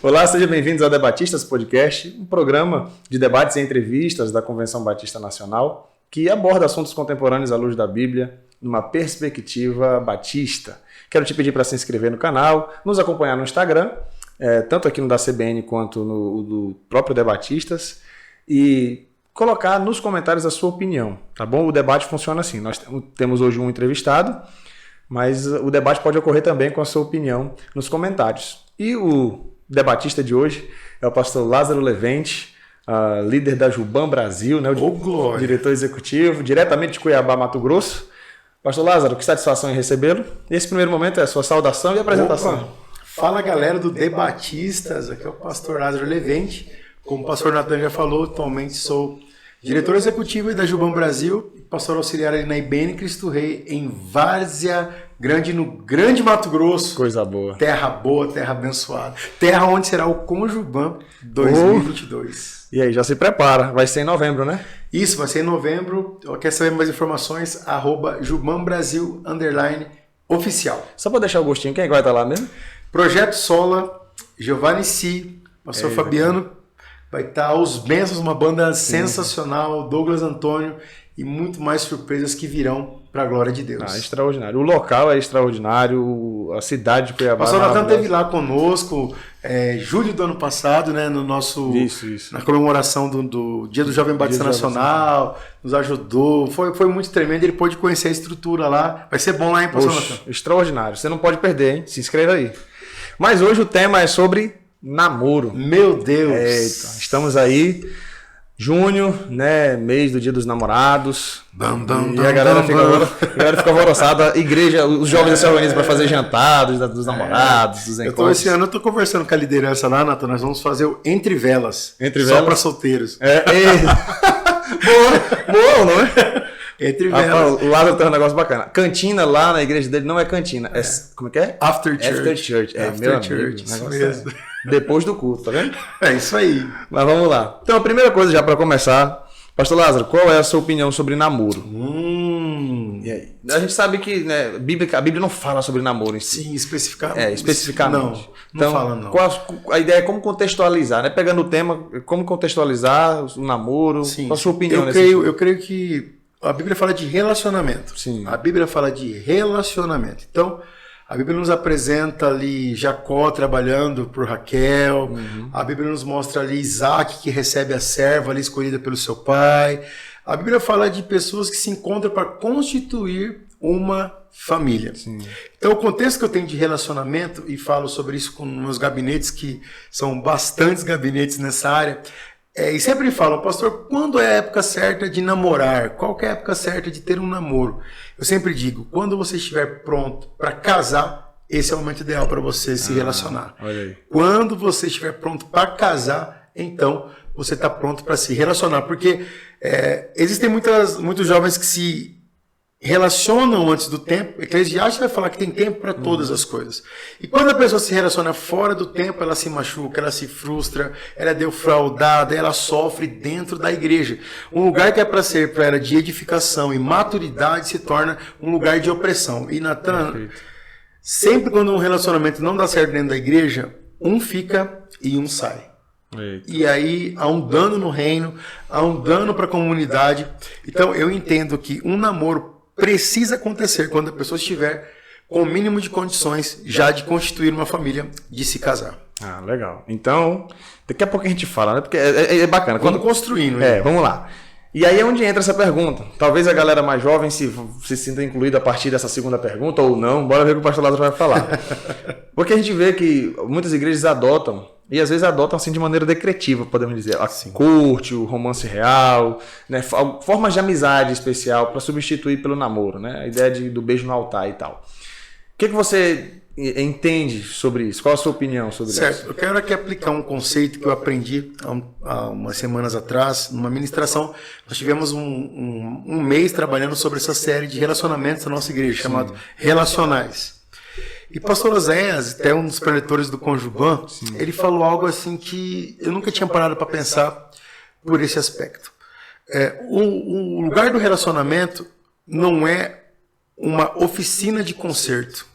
Olá, sejam bem-vindos ao Debatistas Podcast, um programa de debates e entrevistas da Convenção Batista Nacional que aborda assuntos contemporâneos à luz da Bíblia, numa perspectiva batista. Quero te pedir para se inscrever no canal, nos acompanhar no Instagram, tanto aqui no da CBN quanto no do próprio Debatistas, e colocar nos comentários a sua opinião, tá bom? O debate funciona assim, nós temos hoje um entrevistado, mas o debate pode ocorrer também com a sua opinião nos comentários. E o debatista de hoje é o pastor Lázaro Levente, líder da Juban Brasil, né? O diretor executivo, diretamente de Cuiabá, Mato Grosso. Pastor Lázaro, que satisfação em recebê-lo. Esse primeiro momento é a sua saudação e apresentação. Opa. Fala, galera do Debatistas, aqui é o pastor Lázaro Levente. Como o pastor Natan já falou, atualmente sou diretor executivo da Juban Brasil, pastor auxiliar ali na IBN Cristo Rei, em Várzea Grande, no Grande Mato Grosso. Coisa boa. Terra boa, terra abençoada. Terra onde será o Conjuban 2022. E aí, já se prepara. Vai ser em novembro, né? Isso, vai ser em novembro. Quer saber mais informações? @JubanBrasil_oficial. Só para deixar o gostinho, quem é que vai estar lá mesmo? Projeto Sola, Giovanni Si, pastor Fabiano. Vai estar os Bênçãos, uma banda sensacional, Douglas Antônio e muito mais surpresas que virão para a glória de Deus. Extraordinário. O local é extraordinário, a cidade de Cuiabá. O pastor Natan esteve lá conosco, julho do ano passado, né, no nosso, na comemoração do Dia do Jovem Batista Nacional, nos ajudou, foi muito tremendo, ele pôde conhecer a estrutura lá. Vai ser bom lá, hein, pastor Natan? Extraordinário, você não pode perder, hein? Se inscreva aí. Mas hoje o tema é sobre namoro. Meu Deus! Eita, estamos aí, junho, né? Mês do Dia dos Namorados. A galera fica alvoroçada. A igreja, os jovens se organizam para fazer jantar dos namorados, dos encontros. Esse ano eu tô conversando com a liderança lá, Natan. Nós vamos fazer o Entre Velas. Só para solteiros. Boa, não é? Entre Velas. O Lázaro tem um negócio bacana. Cantina lá na igreja dele não é cantina. Como é que é? After Church. After Church. After Church. Isso mesmo. Depois do culto, tá vendo? É isso aí. Mas vamos lá. Então, a primeira coisa já para começar, pastor Lázaro, qual é a sua opinião sobre namoro? E aí? A gente sabe que, né, a Bíblia não fala sobre namoro em si. Sim, especificamente. Especificamente. Não fala não. A ideia é como contextualizar, né? Pegando o tema, como contextualizar o namoro. Sim. Qual a sua opinião Eu creio que a Bíblia fala de relacionamento. Sim. A Bíblia fala de relacionamento. Então, a Bíblia nos apresenta ali Jacó trabalhando por Raquel. A Bíblia nos mostra ali Isaac que recebe a serva ali escolhida pelo seu pai. A Bíblia fala de pessoas que se encontram para constituir uma família. Sim. Então, o contexto que eu tenho de relacionamento, e falo sobre isso com meus gabinetes, que são bastantes gabinetes nessa área, e sempre falam, pastor, quando é a época certa de namorar? Qual que é a época certa de ter um namoro? Eu sempre digo, quando você estiver pronto para casar, esse é o momento ideal para você se relacionar. Olha aí. Quando você estiver pronto para casar, então você está pronto para se relacionar. Porque existem muitos jovens que se relacionam antes do tempo. Eclesiastes vai falar que tem tempo para todas as coisas. E quando a pessoa se relaciona fora do tempo, ela se machuca, ela se frustra, ela é defraudada, ela sofre dentro da igreja. Um lugar que é para ser para ela de edificação e maturidade se torna um lugar de opressão. E Natan, sempre quando um relacionamento não dá certo dentro da igreja, um fica e um sai. Eita. E aí há um dano no reino, há um dano para a comunidade. Então eu entendo que um namoro precisa acontecer quando a pessoa estiver com o mínimo de condições já de constituir uma família, de se casar. Legal. Então, daqui a pouco a gente fala, né? Porque é bacana. Quando construindo. Vamos lá. E aí é onde entra essa pergunta. Talvez a galera mais jovem se sinta incluída a partir dessa segunda pergunta ou não. Bora ver o que o pastor Lázaro vai falar. Porque a gente vê que muitas igrejas adotam, e às vezes adotam assim de maneira decretiva, podemos dizer. A corte, o romance real, né? Formas de amizade especial para substituir pelo namoro, né? A ideia do beijo no altar e tal. O que você entende sobre isso? Qual a sua opinião sobre isso? Certo. Eu quero aqui aplicar um conceito que eu aprendi há umas semanas atrás, numa ministração. Nós tivemos um mês trabalhando sobre essa série de relacionamentos da nossa igreja, chamado Relacionais. E pastor Oséias, até um dos preletores do Conjuban, ele falou algo assim que eu nunca tinha parado para pensar por esse aspecto. O lugar do relacionamento não é uma oficina de concerto,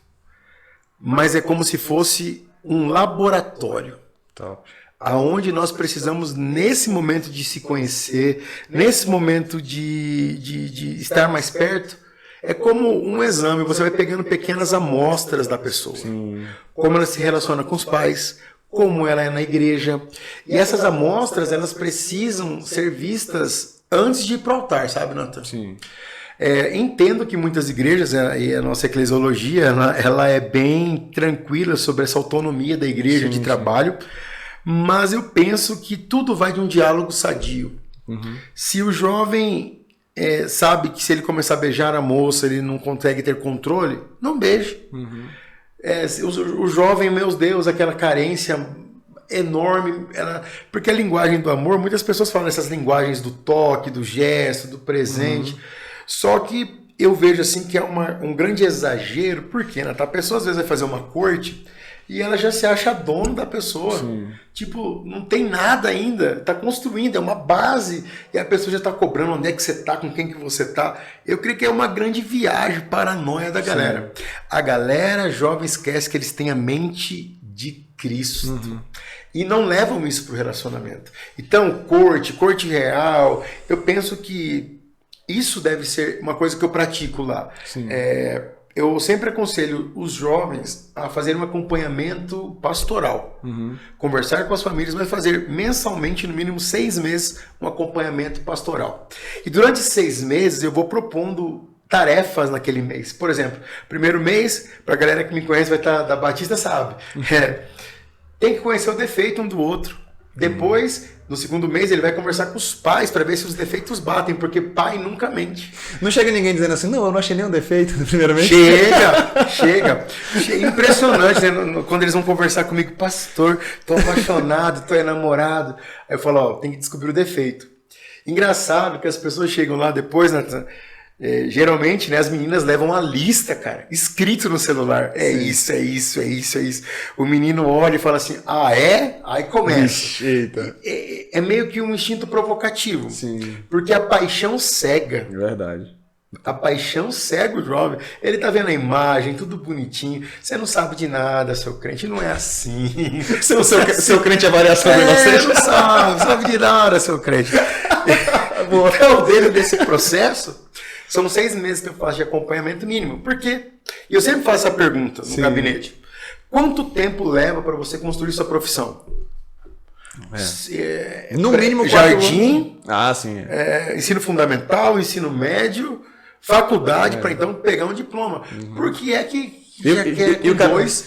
mas é como se fosse um laboratório. Top. Aonde nós precisamos, nesse momento de se conhecer, nesse momento de estar mais perto, é como um exame, você vai pegando pequenas amostras da pessoa. Sim. Como ela se relaciona com os pais, como ela é na igreja. E essas amostras, elas precisam ser vistas antes de ir para o altar, sabe, Nathan? Sim. Entendo que muitas igrejas, e a nossa eclesiologia, ela é bem tranquila sobre essa autonomia da igreja de trabalho, mas eu penso que tudo vai de um diálogo sadio. Se o jovem sabe que se ele começar a beijar a moça, ele não consegue ter controle, não beije. O jovem, meu Deus, aquela carência enorme, porque a linguagem do amor, muitas pessoas falam essas linguagens do toque, do gesto, do presente, só que eu vejo assim que é um grande exagero, porque a pessoa às vezes vai fazer uma corte e ela já se acha dono da pessoa. Sim. Tipo, não tem nada ainda, tá construindo, é uma base, e a pessoa já tá cobrando onde é que você tá, com quem que você tá. Eu creio que é uma grande viagem, paranoia da galera. Sim. A galera jovem esquece que eles têm a mente de Cristo. E não levam isso pro relacionamento. Então, corte real, eu penso que isso deve ser uma coisa que eu pratico lá. Eu sempre aconselho os jovens a fazer um acompanhamento pastoral. Conversar com as famílias, mas fazer mensalmente, no mínimo 6 meses, um acompanhamento pastoral. E durante 6 meses eu vou propondo tarefas naquele mês. Por exemplo, primeiro mês, para a galera que me conhece, vai estar da Batista, sabe? Tem que conhecer o defeito um do outro. Depois, no segundo mês, ele vai conversar com os pais para ver se os defeitos batem, porque pai nunca mente. Não chega ninguém dizendo assim, não, eu não achei nenhum defeito no primeiro mês. Chega. Impressionante, né? Quando eles vão conversar comigo, pastor, tô apaixonado, tô enamorado. Aí eu falo, tem que descobrir o defeito. Engraçado que as pessoas chegam lá depois, Nathan, geralmente, né, as meninas levam a lista, cara, escrito no celular. Isso. O menino olha e fala assim, Aí começa. É meio que um instinto provocativo. Sim. Porque a paixão cega. Verdade. A paixão cega o jovem. Ele tá vendo a imagem, tudo bonitinho. Você não sabe de nada, seu crente. Não é assim. Seu crente é variação de você? Não sabe de nada, seu crente. Então, dentro desse processo, são 6 meses que eu faço de acompanhamento mínimo. Por quê? E eu sempre faço essa pergunta no gabinete. Quanto tempo leva para você construir sua profissão? No mínimo 4 jardim, sim. Ensino fundamental, ensino médio, faculdade, para então pegar um diploma. Porque é que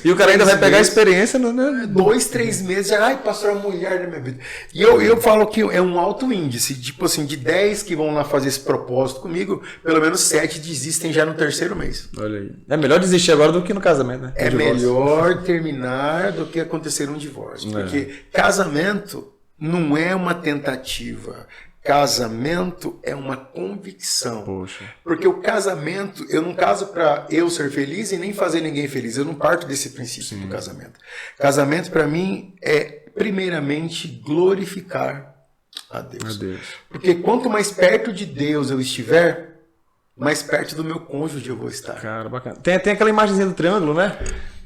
o cara ainda vai pegar a experiência, né? 2, 3 meses, pastor, a mulher da minha vida. E eu falo que é um alto índice, tipo assim, de 10 que vão lá fazer esse propósito comigo, pelo menos 7 desistem já no 3º mês. Olha aí. É melhor desistir agora do que no casamento, né? É melhor terminar do que acontecer um divórcio. Porque casamento não é uma tentativa. Casamento é uma convicção. Poxa. Porque o casamento, eu não caso para eu ser feliz e nem fazer ninguém feliz. Eu não parto desse princípio do casamento. Casamento para mim é primeiramente glorificar a Deus. Porque quanto mais perto de Deus eu estiver, mais perto do meu cônjuge eu vou estar. Cara, bacana. Tem aquela imagenzinha do triângulo, né?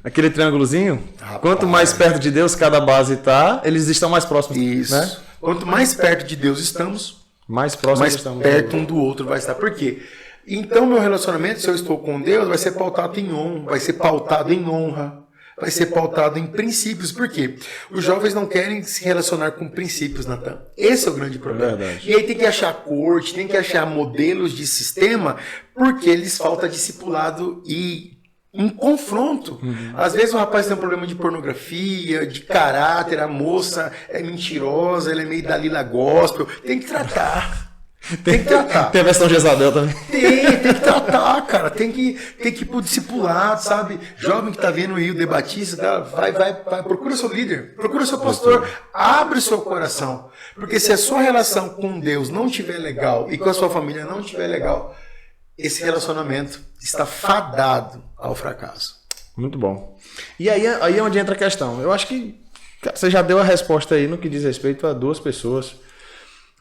Aquele triângulozinho. Rapaz. Quanto mais perto de Deus cada base está, eles estão mais próximos. Isso. Né? Quanto mais perto de Deus estamos, mais próximos mais estamos. Perto um do outro vai estar. Por quê? Então, meu relacionamento, se eu estou com Deus, vai ser pautado em honra, vai ser pautado em honra, vai ser pautado em princípios. Por quê? Os jovens não querem se relacionar com princípios, Natan. Esse é o grande problema. E aí tem que achar corte, tem que achar modelos de sistema, porque lhes falta discipulado e um confronto. Às vezes o rapaz tem um problema de pornografia, de caráter, a moça é mentirosa, ela é meio Dalila gospel. Tem que tratar. Tem que tratar. Tem a versão Jezabel também. Tem que tratar, cara. Tem que ir pro discipulado, sabe? Jovem que tá vendo aí o debatista, vai, procura seu líder, procura seu pastor, abre o seu coração. Porque se a sua relação com Deus não estiver legal e com a sua família não estiver legal, esse relacionamento está fadado ao fracasso. Muito bom. E aí é onde entra a questão. Eu acho que você já deu a resposta aí no que diz respeito a 2 pessoas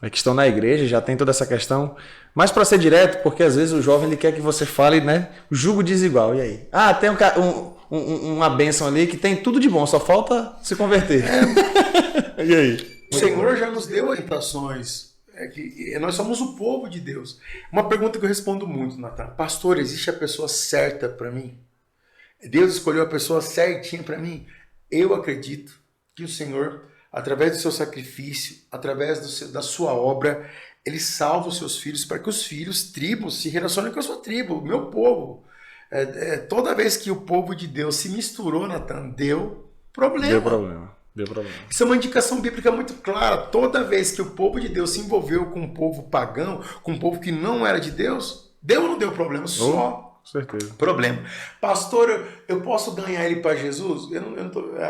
que estão na igreja, já tem toda essa questão. Mas para ser direto, porque às vezes o jovem ele quer que você fale, né? Jugo desigual. E aí? Tem uma bênção ali que tem tudo de bom, só falta se converter. E aí? O Senhor já nos deu orientações. Nós somos o povo de Deus. Uma pergunta que eu respondo muito, Natan. Pastor, existe a pessoa certa para mim? Deus escolheu a pessoa certinha para mim? Eu acredito que o Senhor, através do seu sacrifício, através da sua obra, Ele salva os seus filhos para que os filhos, tribos, se relacionem com a sua tribo, o meu povo. Toda vez que o povo de Deus se misturou, Natan, deu problema. Deu problema. Deu problema. Isso é uma indicação bíblica muito clara. Toda vez que o povo de Deus se envolveu com um povo pagão, com um povo que não era de Deus, deu ou não deu problema? Só certeza. Problema. Pastor, eu posso ganhar ele para Jesus?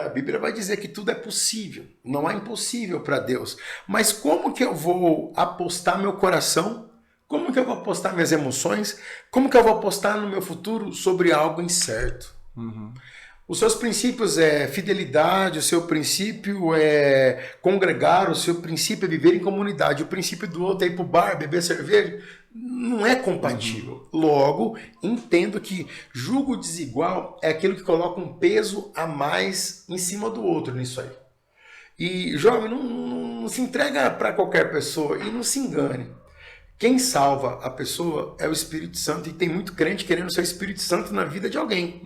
A Bíblia vai dizer que tudo é possível. Não há impossível para Deus. Mas como que eu vou apostar meu coração? Como que eu vou apostar minhas emoções? Como que eu vou apostar no meu futuro sobre algo incerto? Os seus princípios é fidelidade, o seu princípio é congregar, o seu princípio é viver em comunidade, o princípio do outro é ir para o bar, beber cerveja, não é compatível. Logo, entendo que julgo desigual é aquilo que coloca um peso a mais em cima do outro nisso aí. E, jovem, não se entrega para qualquer pessoa e não se engane. Quem salva a pessoa é o Espírito Santo, e tem muito crente querendo ser o Espírito Santo na vida de alguém.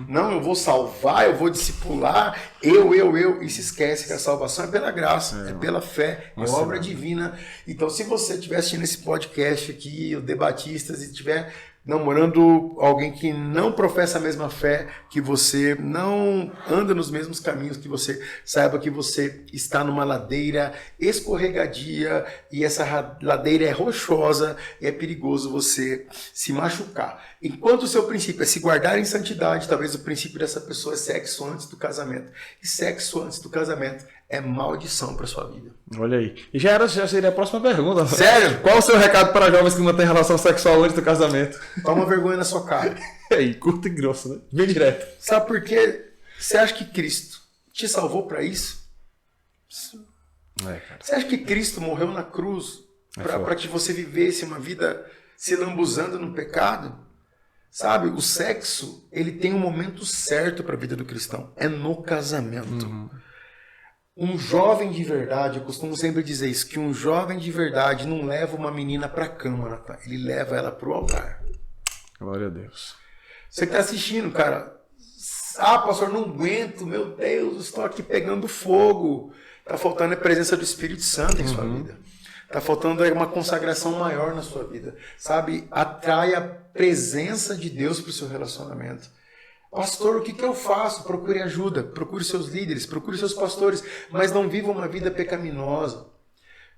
Não, eu vou salvar, eu vou discipular, e se esquece que a salvação é pela graça, é pela fé, é obra divina. Então, se você estiver assistindo esse podcast aqui, o Debatistas, e estiver namorando alguém que não professa a mesma fé que você, não anda nos mesmos caminhos que você, saiba que você está numa ladeira escorregadia e essa ladeira é rochosa e é perigoso você se machucar. Enquanto o seu princípio é se guardar em santidade, talvez o princípio dessa pessoa é sexo antes do casamento. E sexo antes do casamento é maldição para sua vida. Olha aí. E já seria a próxima pergunta. Sério? Qual o seu recado para jovens que mantêm relação sexual antes do casamento? Toma vergonha na sua cara. E aí, curto e grosso, né? Bem direto. Sabe por quê? Você acha que Cristo te salvou para isso? Cara. Você acha que Cristo morreu na cruz para que você vivesse uma vida se lambuzando no pecado? Sabe, o sexo, ele tem um momento certo para a vida do cristão. É no casamento. Um jovem de verdade, eu costumo sempre dizer isso, que um jovem de verdade não leva uma menina para a cama, Natan, ele leva ela para o altar. Glória a Deus. Você que está assistindo, cara, pastor, não aguento, meu Deus, estou aqui pegando fogo. Está faltando a presença do Espírito Santo em sua vida. Está faltando uma consagração maior na sua vida. Sabe, atrai a presença de Deus para o seu relacionamento. Pastor, o que eu faço? Procure ajuda, procure seus líderes, procure seus pastores, mas não viva uma vida pecaminosa,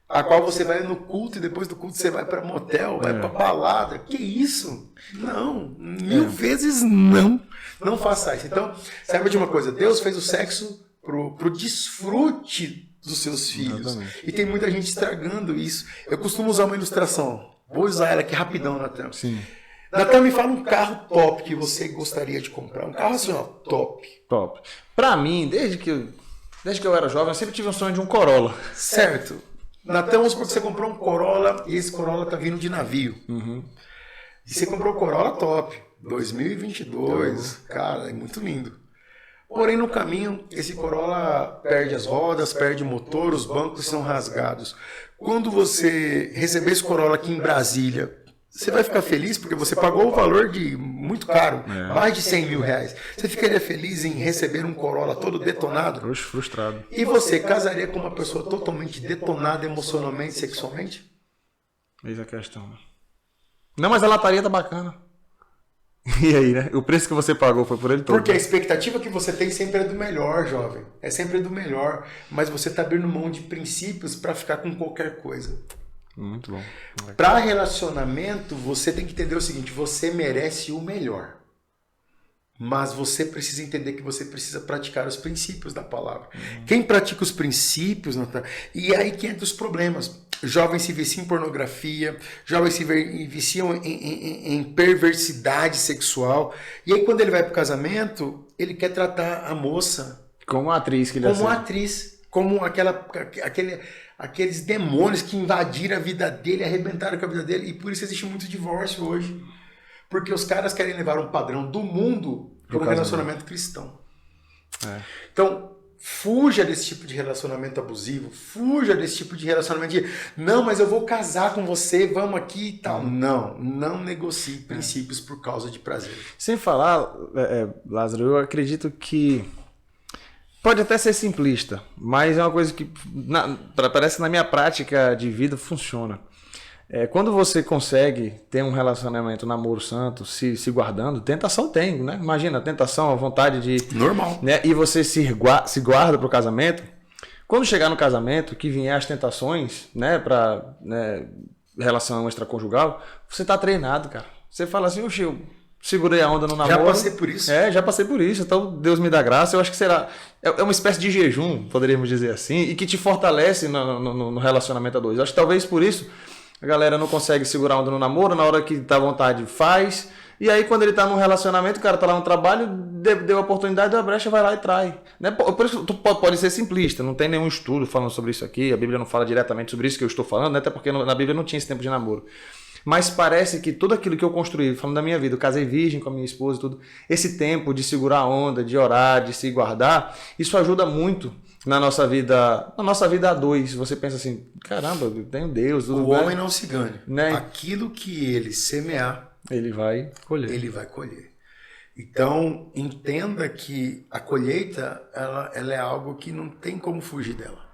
a qual você vai no culto e depois do culto você vai para motel, vai para balada. Que isso? Não, mil vezes não. Não faça isso. Então, saiba de uma coisa, Deus fez o sexo pro desfrute dos seus filhos. Exatamente. E tem muita gente estragando isso. Eu costumo usar uma ilustração. Vou usar ela aqui rapidão, Natan. Sim. Natan, me fala um carro top que você gostaria de comprar. Um carro assim, ó, top. Top. Pra mim, desde que eu era jovem, eu sempre tive um sonho de um Corolla. Certo. Natan, vamos supor que você comprou um Corolla e esse Corolla tá vindo de navio. E você comprou um Corolla top. 2022. Cara, é muito lindo. Porém, no caminho, esse Corolla perde as rodas, perde o motor, os bancos são rasgados. Quando você receber esse Corolla aqui em Brasília, você vai ficar feliz porque você pagou o valor de muito caro, mais de 100 mil reais. Você ficaria feliz em receber um Corolla todo detonado? Oxe, frustrado. E você casaria com uma pessoa totalmente detonada emocionalmente, sexualmente? Eis a questão. Não, mas a lataria tá bacana. E aí, né? O preço que você pagou foi por ele todo. Porque a expectativa que você tem sempre é do melhor, jovem. É sempre do melhor. Mas você está abrindo mão de princípios para ficar com qualquer coisa. Muito bom. Para relacionamento, você tem que entender o seguinte: você merece o melhor. Mas você precisa entender que você precisa praticar os princípios da palavra. Quem pratica os princípios, Natan, e aí que entra os problemas. Jovens se viciam em pornografia, jovens se viciam em perversidade sexual. E aí quando ele vai para o casamento, ele quer tratar a moça como uma atriz que ele como uma atriz, como aqueles demônios que invadiram a vida dele, arrebentaram com a vida dele. E por isso existe muito divórcio hoje. Porque os caras querem levar um padrão do mundo por um relacionamento cristão. Então, fuja desse tipo de relacionamento abusivo, fuja desse tipo de relacionamento de não, mas eu vou casar com você, vamos aqui e tal. Não negocie princípios por causa de prazer. Sem falar, Lázaro, eu acredito que pode até ser simplista, mas é uma coisa que parece que na minha prática de vida funciona. Quando você consegue ter um relacionamento, namoro santo, se guardando, tentação tem, né? Imagina, a tentação, a vontade de... Normal. Né? E você se guarda para o casamento. Quando chegar no casamento, que vier as tentações, né? Para relação extraconjugal, você tá treinado, cara. Você fala assim, oxe, eu segurei a onda no namoro. Já passei por isso. Já passei por isso. Então, Deus me dá graça. Eu acho que será... É uma espécie de jejum, poderíamos dizer assim, e que te fortalece no relacionamento a dois. Eu acho que talvez por isso... A galera não consegue segurar onda no namoro, na hora que tá à vontade faz. E aí quando ele tá num relacionamento, o cara tá lá no trabalho, deu a oportunidade, deu a brecha, vai lá e trai. Né? Por isso pode ser simplista, não tem nenhum estudo falando sobre isso aqui, a Bíblia não fala diretamente sobre isso que eu estou falando, né? Até porque na Bíblia não tinha esse tempo de namoro. Mas parece que tudo aquilo que eu construí, falando da minha vida, eu casei virgem com a minha esposa e tudo, esse tempo de segurar a onda, de orar, de se guardar, isso ajuda muito na nossa vida a dois. Você pensa assim, caramba, eu tenho Deus. O homem não se engane. Né? Aquilo que ele semear, ele vai colher. Ele vai colher. Então, entenda que a colheita, ela é algo que não tem como fugir dela.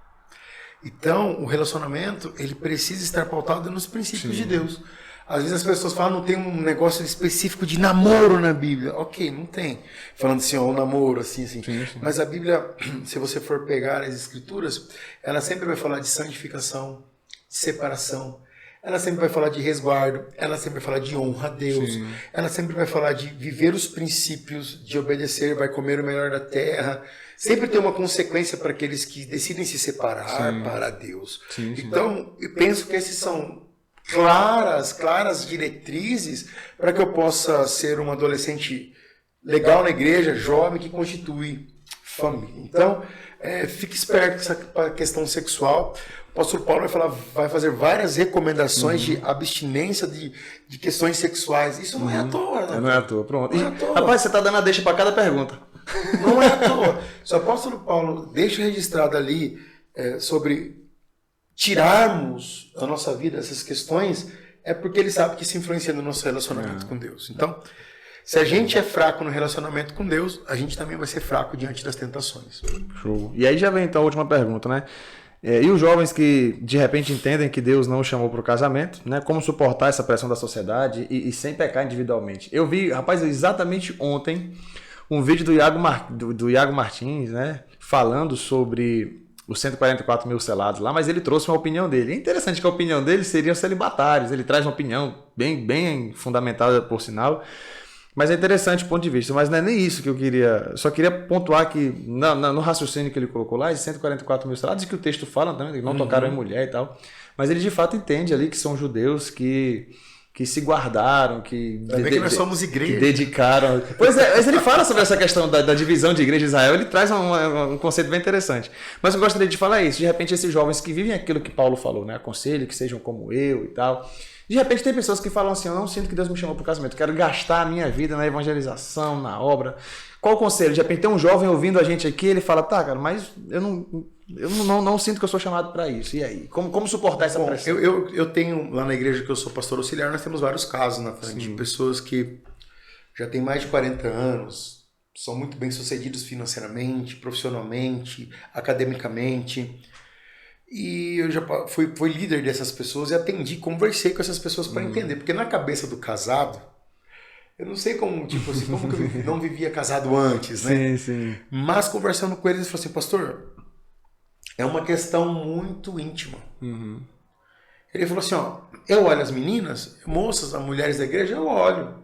Então, o relacionamento, ele precisa estar pautado nos princípios de Deus. Às vezes as pessoas falam, não tem um negócio específico de namoro na Bíblia. Ok, não tem. Falando assim, ó, um namoro, assim. Sim. Mas a Bíblia, se você for pegar as escrituras, ela sempre vai falar de santificação, de separação. Ela sempre vai falar de resguardo, ela sempre vai falar de honra a Deus. Sim. Ela sempre vai falar de viver os princípios, de obedecer, vai comer o melhor da terra. Sempre tem uma consequência para aqueles que decidem se separar para Deus. Sim. Então, eu penso que esses são claras diretrizes para que eu possa ser um adolescente legal na igreja, jovem, que constitui família. Então, fique esperto com essa questão sexual. O pastor Paulo vai fazer várias recomendações de abstinência de questões sexuais. Isso não é à toa. Não é à toa, pronto. Rapaz, você está dando a deixa para cada pergunta. Não é à toa. Se o apóstolo Paulo deixa registrado ali sobre tirarmos da nossa vida essas questões, é porque ele sabe que isso influencia no nosso relacionamento com Deus. Então, se a gente é fraco no relacionamento com Deus, a gente também vai ser fraco diante das tentações. Show. E aí já vem então a última pergunta, né? E os jovens que de repente entendem que Deus não os chamou para o casamento, né? Como suportar essa pressão da sociedade e sem pecar individualmente? Eu vi, rapaz, exatamente ontem um vídeo do Iago Martins, né? Falando sobre os 144 mil selados lá, mas ele trouxe uma opinião dele. É interessante que a opinião dele seriam celibatários. Ele traz uma opinião bem fundamentada, por sinal. Mas é interessante o ponto de vista. Mas não é nem isso que eu queria... Só queria pontuar que no raciocínio que ele colocou lá, esses 144 mil selados, e que o texto fala também, que não tocaram em mulher e tal. Mas ele de fato entende ali que são judeus que se guardaram, que nós somos igreja. Que dedicaram. Pois é, mas ele fala sobre essa questão da divisão de igreja de Israel, ele traz um conceito bem interessante. Mas eu gostaria de falar isso, de repente esses jovens que vivem aquilo que Paulo falou, né? Aconselho que sejam como eu e tal. De repente tem pessoas que falam assim, eu não sinto que Deus me chamou para o casamento, eu quero gastar a minha vida na evangelização, na obra. Qual o conselho? De repente tem um jovem ouvindo a gente aqui, ele fala, tá, cara, mas eu não sinto que eu sou chamado para isso. E aí? Como suportar essa pressão? Eu tenho, lá na igreja que eu sou pastor auxiliar, nós temos vários casos na frente de pessoas que já têm mais de 40 anos, são muito bem sucedidos financeiramente, profissionalmente, academicamente. E eu já fui líder dessas pessoas e atendi, conversei com essas pessoas para entender. Porque na cabeça do casado, eu não sei como, tipo assim, como que eu não vivia casado antes, né? Sim. Mas conversando com eles, eu falei assim, pastor, é uma questão muito íntima. Ele falou assim, ó, eu olho as meninas, moças, as mulheres da igreja, eu olho.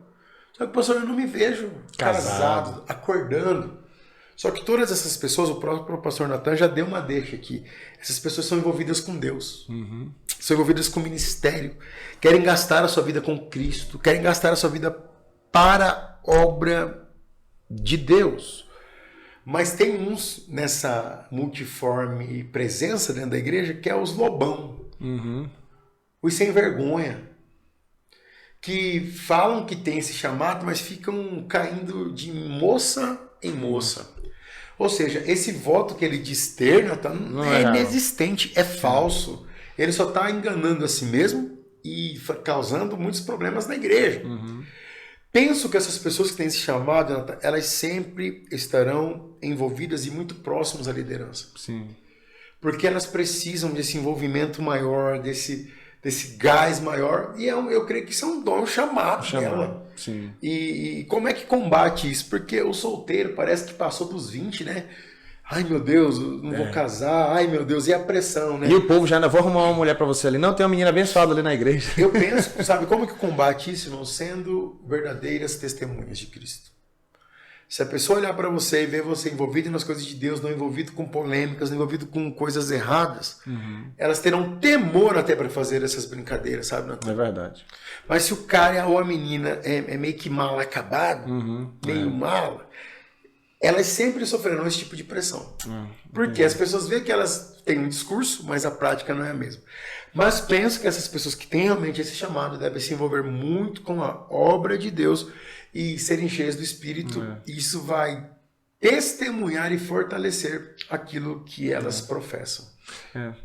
Só que, pastor, eu não me vejo casado, acordando. Só que todas essas pessoas, o próprio pastor Natan já deu uma deixa aqui. Essas pessoas são envolvidas com Deus. São envolvidas com o ministério. Querem gastar a sua vida com Cristo. Querem gastar a sua vida para a obra de Deus. Mas tem uns nessa multiforme presença dentro da igreja que é os lobão. Os sem vergonha. que falam que tem esse chamado, mas ficam caindo de moça em moça. Ou seja, esse voto que ele diz ter, Nathan, não é inexistente, é falso. Ele só está enganando a si mesmo e causando muitos problemas na igreja. Penso que essas pessoas que têm esse chamado, Nathan, elas sempre estarão envolvidas e muito próximas à liderança. Sim. Porque elas precisam desse envolvimento maior, desse gás maior, e eu creio que isso é um dom chamado dela. Sim. E como é que combate isso? Porque o solteiro parece que passou dos 20, né? Ai, meu Deus, não vou casar. Ai, meu Deus, e a pressão, né? E o povo já ainda, vou arrumar uma mulher pra você ali. Não, tem uma menina abençoada ali na igreja. Eu penso, sabe, como que combate isso? Não sendo verdadeiras testemunhas de Cristo. Se a pessoa olhar para você e ver você envolvido nas coisas de Deus, não envolvido com polêmicas, não envolvido com coisas erradas, elas terão temor até para fazer essas brincadeiras, sabe, Natan? É verdade. Mas se o cara ou a menina é meio que mal acabado, meio mala, elas sempre sofrerão esse tipo de pressão. Porque as pessoas veem que elas têm um discurso, mas a prática não é a mesma. Mas penso que essas pessoas que têm realmente esse chamado devem se envolver muito com a obra de Deus e serem cheias do Espírito. Isso vai testemunhar e fortalecer aquilo que elas professam.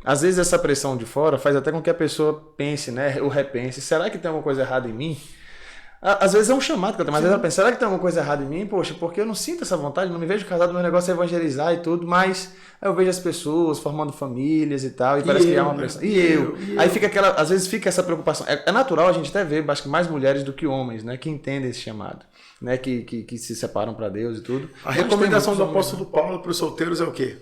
Às vezes essa pressão de fora faz até com que a pessoa pense, né, ou repense, será que tem alguma coisa errada em mim? Às vezes é um chamado que eu tenho, mas às vezes eu penso, será que tem alguma coisa errada em mim? Poxa, porque eu não sinto essa vontade, não me vejo casado, meu negócio é evangelizar e tudo, mas eu vejo as pessoas formando famílias e tal, e parece que há uma pressão. Aí fica aquela, às vezes fica essa preocupação. É natural a gente até ver, acho que mais mulheres do que homens, né, que entendem esse chamado, né, que se separam para Deus e tudo. A recomendação do apóstolo Paulo para os solteiros é o quê?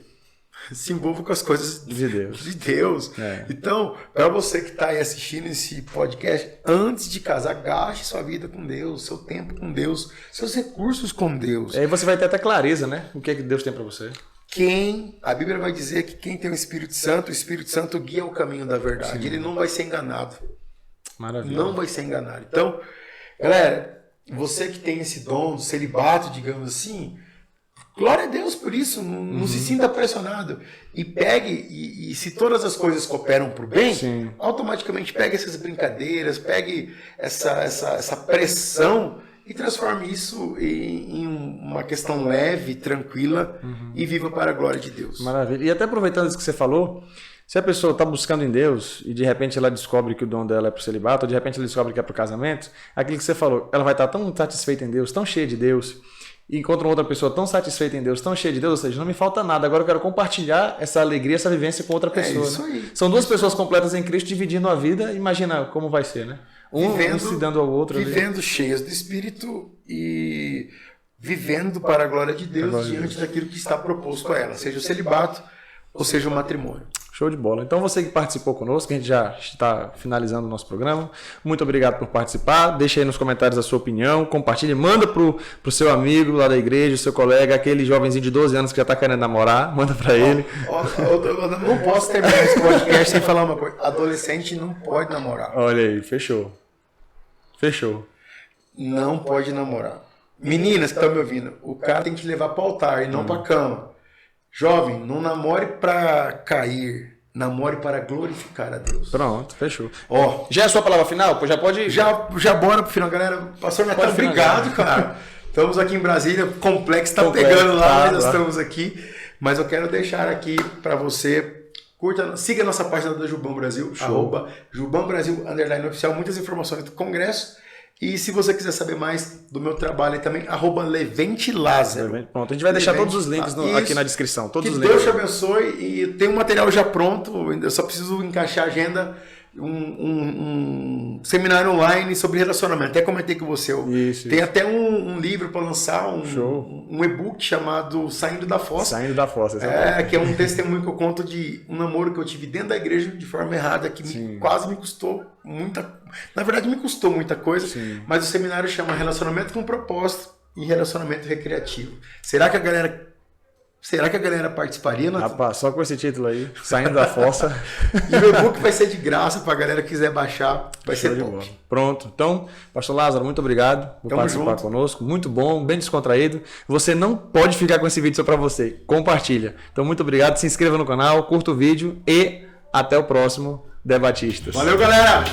Se envolva com as coisas de Deus. Então, para você que está aí assistindo esse podcast, antes de casar, gaste sua vida com Deus, seu tempo com Deus, seus recursos com Deus. Aí você vai ter até clareza, né? O que é que Deus tem para você. A Bíblia vai dizer que quem tem o Espírito Santo guia o caminho da verdade. Ele não vai ser enganado. Maravilha. Não vai ser enganado. Então, galera, você que tem esse dom do celibato, digamos assim, glória a Deus por isso, não se sinta pressionado. E pegue, e se todas as coisas cooperam para o bem, automaticamente pegue essas brincadeiras, pegue essa pressão e transforme isso em uma questão leve, tranquila e viva para a glória de Deus. Maravilha. E até aproveitando isso que você falou, se a pessoa está buscando em Deus e de repente ela descobre que o dom dela é para o celibato, ou de repente ela descobre que é para o casamento, aquilo que você falou, ela vai estar tão satisfeita em Deus, tão cheia de Deus, e encontra outra pessoa tão satisfeita em Deus, tão cheia de Deus, ou seja, não me falta nada, agora eu quero compartilhar essa alegria, essa vivência com outra pessoa. Isso aí. São duas pessoas completas em Cristo dividindo a vida, imagina como vai ser, né? Um se dando ao outro. Vivendo cheias do Espírito e vivendo para a glória de Deus diante daquilo que está proposto a ela, seja o celibato ou seja o matrimônio. Show de bola. Então você que participou conosco, a gente já está finalizando o nosso programa. Muito obrigado por participar. Deixa aí nos comentários a sua opinião, compartilhe, manda pro seu amigo lá da igreja, o seu colega, aquele jovenzinho de 12 anos que já está querendo namorar, manda para ele. Eu não posso terminar esse podcast sem falar uma coisa. Adolescente não pode namorar. Olha aí, fechou. Fechou. Não pode namorar. Meninas que estão me ouvindo, o cara tem que levar para o altar e não para a cama. Jovem, não namore para cair, namore para glorificar a Deus. Pronto, fechou. Já é a sua palavra final? Pô, já pode... Já bora pro final, galera. Pastor Natan, obrigado, cara. Estamos aqui em Brasília, o complexo está pegando lá, mas nós estamos aqui. Mas eu quero deixar aqui para você, siga a nossa página da Jubam Brasil, @JubamBrasil _oficial, muitas informações do congresso. E se você quiser saber mais do meu trabalho, também @LeventeLázaro. Pronto, a gente vai deixar todos os links aqui na descrição. Todos que os links. Deus te abençoe e tem um material já pronto. Eu só preciso encaixar a agenda. Um seminário online sobre relacionamento. Até comentei com você. Tem até um livro para lançar, um e-book chamado Saindo da Fossa. Saindo da Fossa, exatamente. Que é um testemunho que eu conto de um namoro que eu tive dentro da igreja de forma errada, que quase me custou muita... Na verdade, me custou muita coisa, mas o seminário chama Relacionamento com Propósito e Relacionamento Recreativo. Será que a galera participaria? Rapaz, só com esse título aí, Saindo da Fossa. E o e-book vai ser de graça para a galera que quiser baixar. Vai ser top. Pronto. Então, Pastor Lázaro, muito obrigado por participar conosco. Muito bom, bem descontraído. Você não pode ficar com esse vídeo só para você. Compartilha. Então, muito obrigado. Se inscreva no canal, curta o vídeo e até o próximo Debatistas. Valeu, galera!